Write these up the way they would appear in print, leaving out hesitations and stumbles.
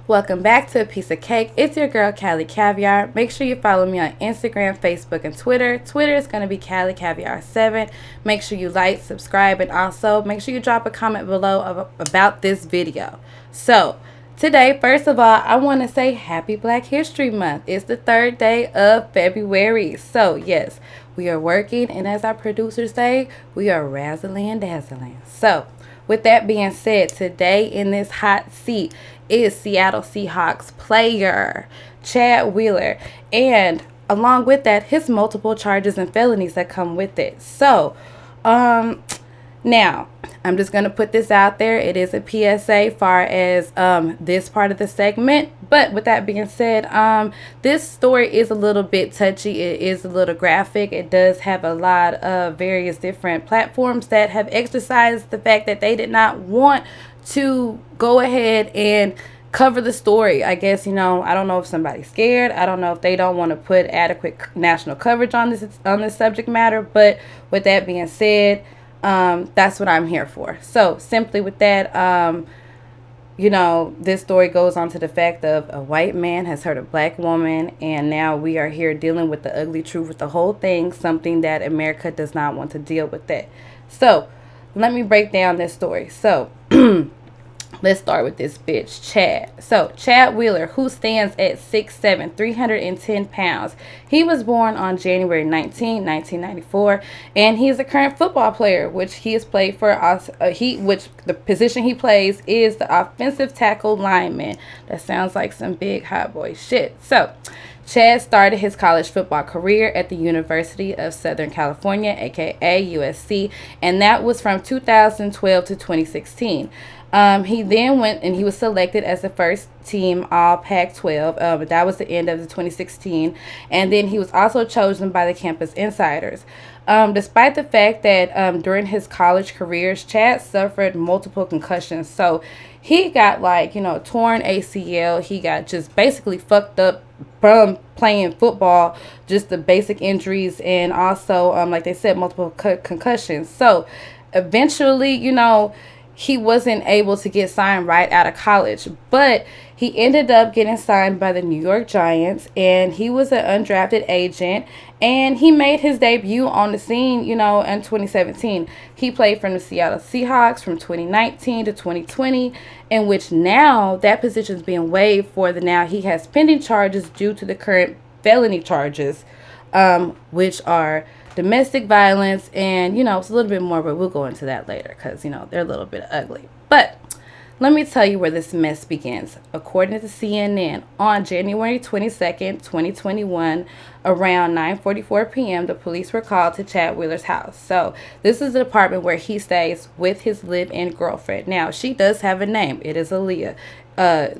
Welcome back to A Piece of Cake. It's your girl, Callie Caviar. Make sure you follow me on Instagram, Facebook, and Twitter. Twitter is going to be Callie Caviar7. Make sure you like, subscribe, and also make sure you drop a comment below about this video. So, today, first of all, I want to say Happy Black History Month. It's the third day of February. So, yes, we are working, and as our producers say, we are razzling and dazzling. So, with that being said, today in this hot seat is Seattle Seahawks player Chad Wheeler, and along with that, his multiple charges and felonies that come with it. So, now I'm just gonna put this out there. It is a PSA far as this part of the segment. But with that being said, this story is a little bit touchy. It is a little graphic. It does have a lot of various different platforms that have exercised the fact that they did not want to go ahead and cover the story. I guess, I don't know if somebody's scared. I don't know if they don't want to put adequate national coverage on this subject matter. But with that being said, that's what I'm here for. So simply with that, this story goes on to the fact of a white man has hurt a black woman, and now we are here dealing with the ugly truth with the whole thing, something that America does not want to deal with that. So let me break down this story. So let's start with this bitch, Chad. So, Chad Wheeler, who stands at 6'7", 310 pounds. He was born on January 19, 1994, and he is a current football player, which he has played for us. Which the position he plays is the offensive tackle lineman. That sounds like some big hot boy shit. So, Chad started his college football career at the University of Southern California, aka USC, and that was from 2012 to 2016. He then went and he was selected as the first team All Pac-12, but that was the end of the 2016. And then he was also chosen by the Campus Insiders. Despite the fact that during his college careers, Chad suffered multiple concussions. So he got torn ACL. He got just basically fucked up from playing football, just the basic injuries, and also, like they said, multiple concussions. So eventually, he wasn't able to get signed right out of college, but he ended up getting signed by the New York Giants, and he was an undrafted agent, and he made his debut on the scene, in 2017. He played from the Seattle Seahawks from 2019 to 2020, in which now that position is being waived for now he has pending charges due to the current felony charges, which are domestic violence, and it's a little bit more, but we'll go into that later because they're a little bit ugly. But let me tell you where this mess begins. According to CNN, on January 22nd, 2021, around 9:44 p.m., the police were called to Chad Wheeler's house. So this is the apartment where he stays with his live-in girlfriend. Now, she does have a name. It is Aaliyah.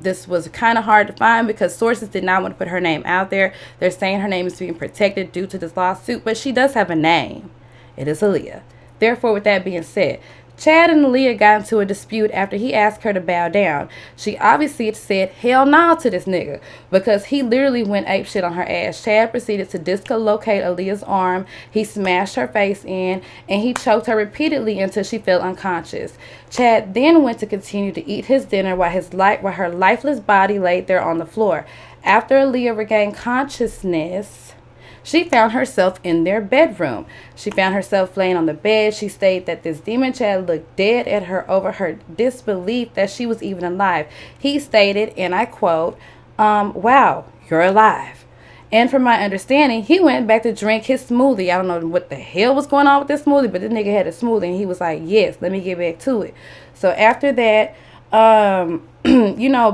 This was kind of hard to find because sources did not want to put her name out there. They're saying her name is being protected due to this lawsuit, but she does have a name. It is Aaliyah. Therefore, with that being said, Chad and Aaliyah got into a dispute after he asked her to bow down. She obviously said hell no to this nigga because he literally went apeshit on her ass. Chad proceeded to dislocate Aaliyah's arm. He smashed her face in, and he choked her repeatedly until she fell unconscious. Chad then went to continue to eat his dinner while her lifeless body laid there on the floor. After Aaliyah regained consciousness, she found herself in their bedroom. She found herself laying on the bed. She stated that this demon Chad looked dead at her over her disbelief that she was even alive. He stated, and I quote, wow, you're alive. And from my understanding, he went back to drink his smoothie. I don't know what the hell was going on with this smoothie, but this nigga had a smoothie, and he was like, yes, let me get back to it. So after that,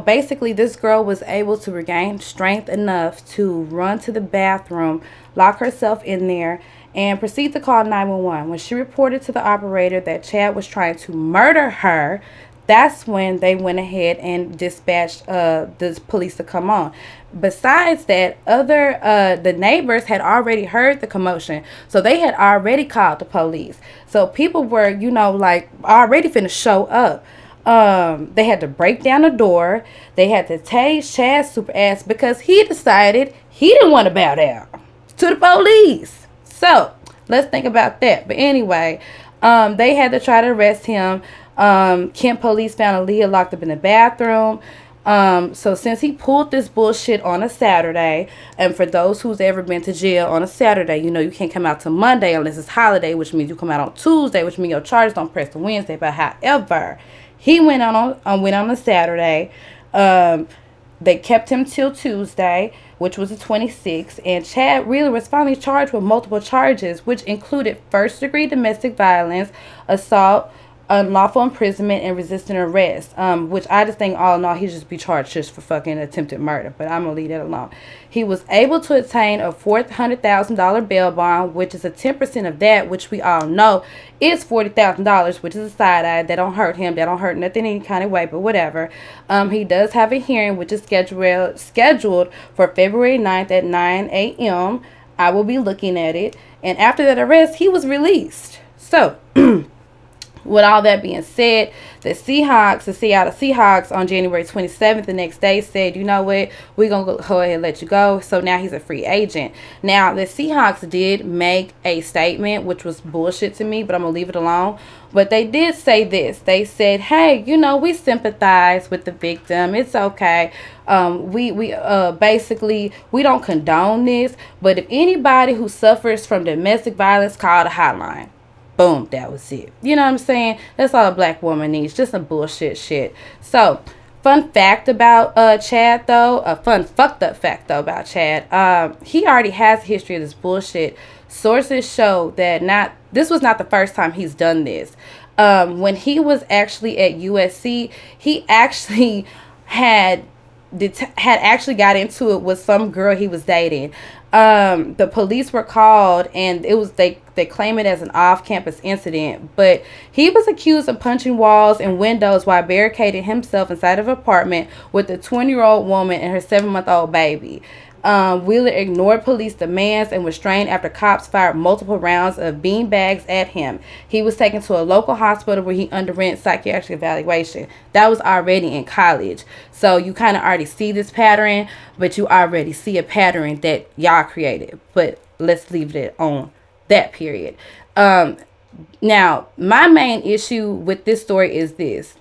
basically this girl was able to regain strength enough to run to the bathroom, lock herself in there, and proceed to call 911. When she reported to the operator that Chad was trying to murder her, that's when they went ahead and dispatched the police to come on. Besides that, the neighbors had already heard the commotion, so they had already called the police. So people were, already finna show up. They had to break down the door. They had to tase Chad's super ass because he decided he didn't want to bow down to the police. So let's think about that. But anyway, they had to try to arrest him. Kent police found Aaliyah locked up in the bathroom. So since he pulled this bullshit on a Saturday, and for those who's ever been to jail on a Saturday, you know you can't come out till Monday unless it's holiday, which means you come out on Tuesday, which means your charges don't press to Wednesday. But however, he went on a Saturday. They kept him till Tuesday, which was the 26th, and Chad Wheeler was finally charged with multiple charges, which included first-degree domestic violence, assault, unlawful imprisonment, and resisting arrest. Which I just think all in all, he just be charged just for fucking attempted murder. But I'm gonna leave that alone. He was able to attain a $400,000 bail bond, which is a 10% of that, which we all know is $40,000, which is a side eye. That don't hurt him. That don't hurt nothing any kind of way. But whatever. He does have a hearing, which is scheduled for February 9th at 9 a.m. I will be looking at it. And after that arrest, he was released. So. With all that being said, the Seattle Seahawks on January 27th, the next day, said, you know what, we're going to go ahead and let you go. So now he's a free agent. Now, the Seahawks did make a statement, which was bullshit to me, but I'm going to leave it alone. But they did say this. They said, hey, you know, we sympathize with the victim. It's okay. We basically, we don't condone this. But if anybody who suffers from domestic violence, call the hotline. Boom, that was it. You know what I'm saying? That's all a black woman needs. Just some bullshit shit. So, fun fact about Chad, though. A fun fucked up fact, though, about Chad. He already has a history of this bullshit. Sources show that this was not the first time he's done this. When he was actually at USC, he actually had actually got into it with some girl he was dating. The police were called, and it was they claim it as an off-campus incident, but he was accused of punching walls and windows while barricading himself inside of an apartment with a 20-year-old woman and her 7-month-old baby. Wheeler ignored police demands and was restrained after cops fired multiple rounds of beanbags at him. He was taken to a local hospital where he underwent psychiatric evaluation. That was already in college. So you kind of already see this pattern, but you already see a pattern that y'all created. But let's leave it on that period. Now, my main issue with this story is this.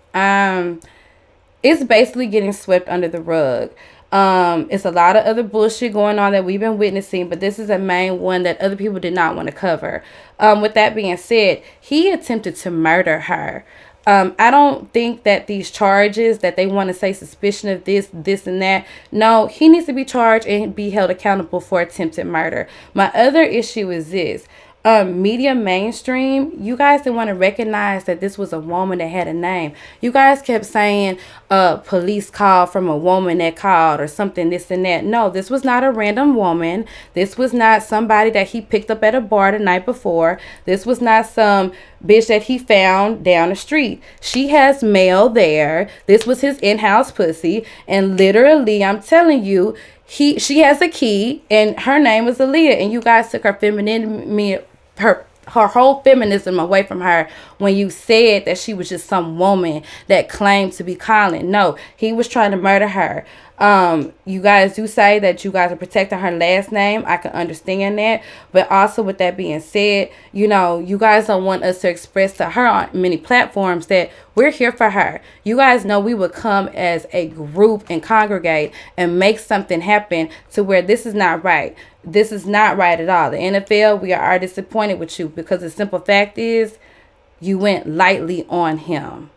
It's basically getting swept under the rug. It's a lot of other bullshit going on that we've been witnessing, but this is a main one that other people did not want to cover. With that being said, he attempted to murder her. I don't think that these charges that they want to say suspicion of this and that. No, he needs to be charged and be held accountable for attempted murder. My other issue is this. Media mainstream, you guys didn't want to recognize that this was a woman that had a name. You guys kept saying police call from a woman that called or something, this and that. No, this was not a random woman. This was not somebody that he picked up at a bar the night before. This was not some bitch that he found down the street. She has mail there. This was his in-house pussy. And literally, I'm telling you, she has a key, and her name was Aaliyah, and you guys took her femininity, her whole feminism away from her when you said that she was just some woman that claimed to be Colin. No, he was trying to murder her. You guys do say that you guys are protecting her last name. I can understand that. But also with that being said, you know, you guys don't want us to express to her on many platforms that we're here for her. You guys know we would come as a group and congregate and make something happen to where this is not right. This is not right at all. The NFL, we are disappointed with you because the simple fact is you went lightly on him.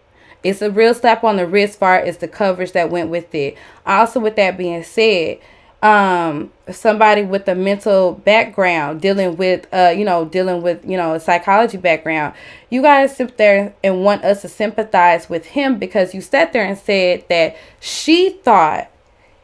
It's a real slap on the wrist as far as the coverage that went with it. Also, with that being said, somebody with a mental background dealing with a psychology background, you guys sit there and want us to sympathize with him because you sat there and said that she thought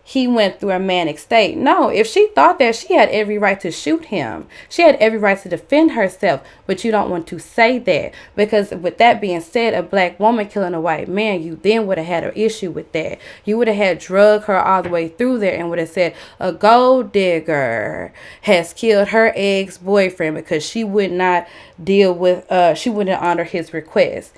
he went through a manic state. No, if she thought that, she had every right to shoot him. She had every right to defend herself, but you don't want to say that because with that being said, a black woman killing a white man, you then would have had an issue with that. You would have had drug her all the way through there and would have said a gold digger has killed her ex-boyfriend because she would not she wouldn't honor his request.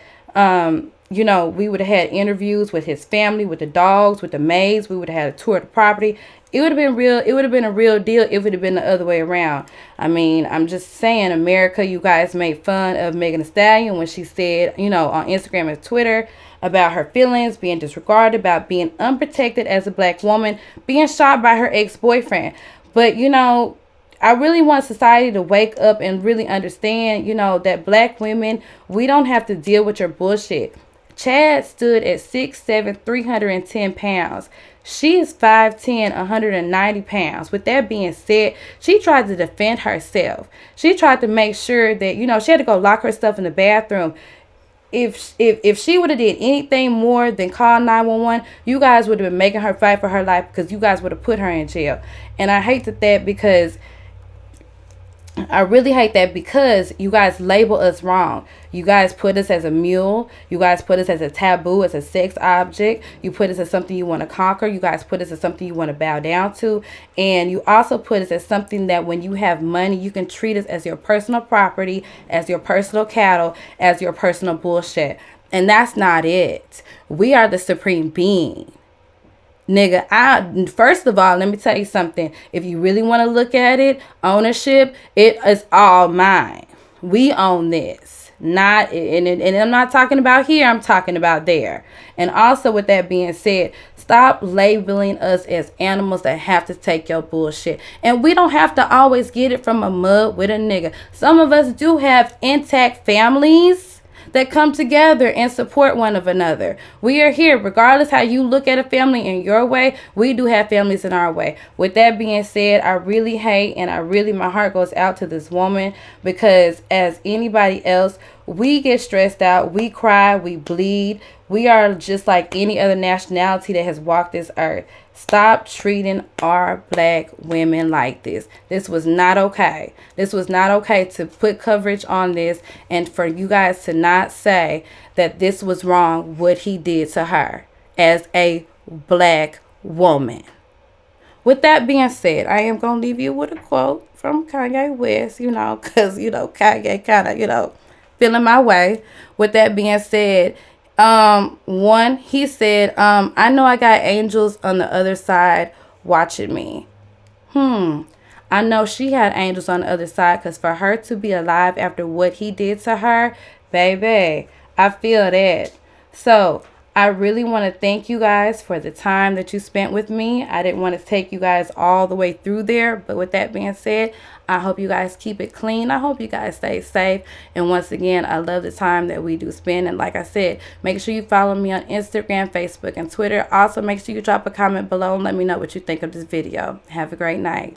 You know, we would have had interviews with his family, with the dogs, with the maids. We would have had a tour of the property. It would have been real. It would have been a real deal if it would have been the other way around. I mean, I'm just saying, America, you guys made fun of Megan Thee Stallion when she said, you know, on Instagram and Twitter, about her feelings being disregarded, about being unprotected as a black woman, being shot by her ex-boyfriend. But, you know, I really want society to wake up and really understand, you know, that black women, we don't have to deal with your bullshit. Chad stood at 6'7", 310 pounds. She is 5'10", 190 pounds. With that being said, she tried to defend herself. She tried to make sure that, you know, she had to go lock herself in the bathroom. If she would have did anything more than call 911, you guys would have been making her fight for her life, because you guys would have put her in jail. And I hate that because I really hate that because you guys label us wrong. You guys put us as a mule. You guys put us as a taboo, as a sex object. You put us as something you want to conquer. You guys put us as something you want to bow down to. And you also put us as something that when you have money, you can treat us as your personal property, as your personal cattle, as your personal bullshit. And that's not it. We are the supreme being. Nigga, first of all, let me tell you something. If you really want to look at it, ownership, it is all mine. We own this. Not, and I'm not talking about here, I'm talking about there. And also, with that being said, stop labeling us as animals that have to take your bullshit. And we don't have to always get it from a mud with a nigga. Some of us do have intact families that come together and support one of another. We are here, regardless how you look at a family in your way, we do have families in our way. With that being said, I really hate, and my heart goes out to this woman, because as anybody else, we get stressed out, we cry, we bleed. We are just like any other nationality that has walked this earth. Stop treating our black women like this. This was not okay. This was not okay to put coverage on this, and for you guys to not say that this was wrong, what he did to her as a black woman. With that being said, I am going to leave you with a quote from Kanye West, you know, because, you know, Kanye kind of, you know, feeling my way. With that being said, he said, I know I got angels on the other side watching me. I know she had angels on the other side, because for her to be alive after what he did to her, baby, I feel that. So I really want to thank you guys for the time that you spent with me. I didn't want to take you guys all the way through there, but with that being said, I hope you guys keep it clean. I hope you guys stay safe. And once again, I love the time that we do spend. And like I said, make sure you follow me on Instagram, Facebook, and Twitter. Also, make sure you drop a comment below and let me know what you think of this video. Have a great night.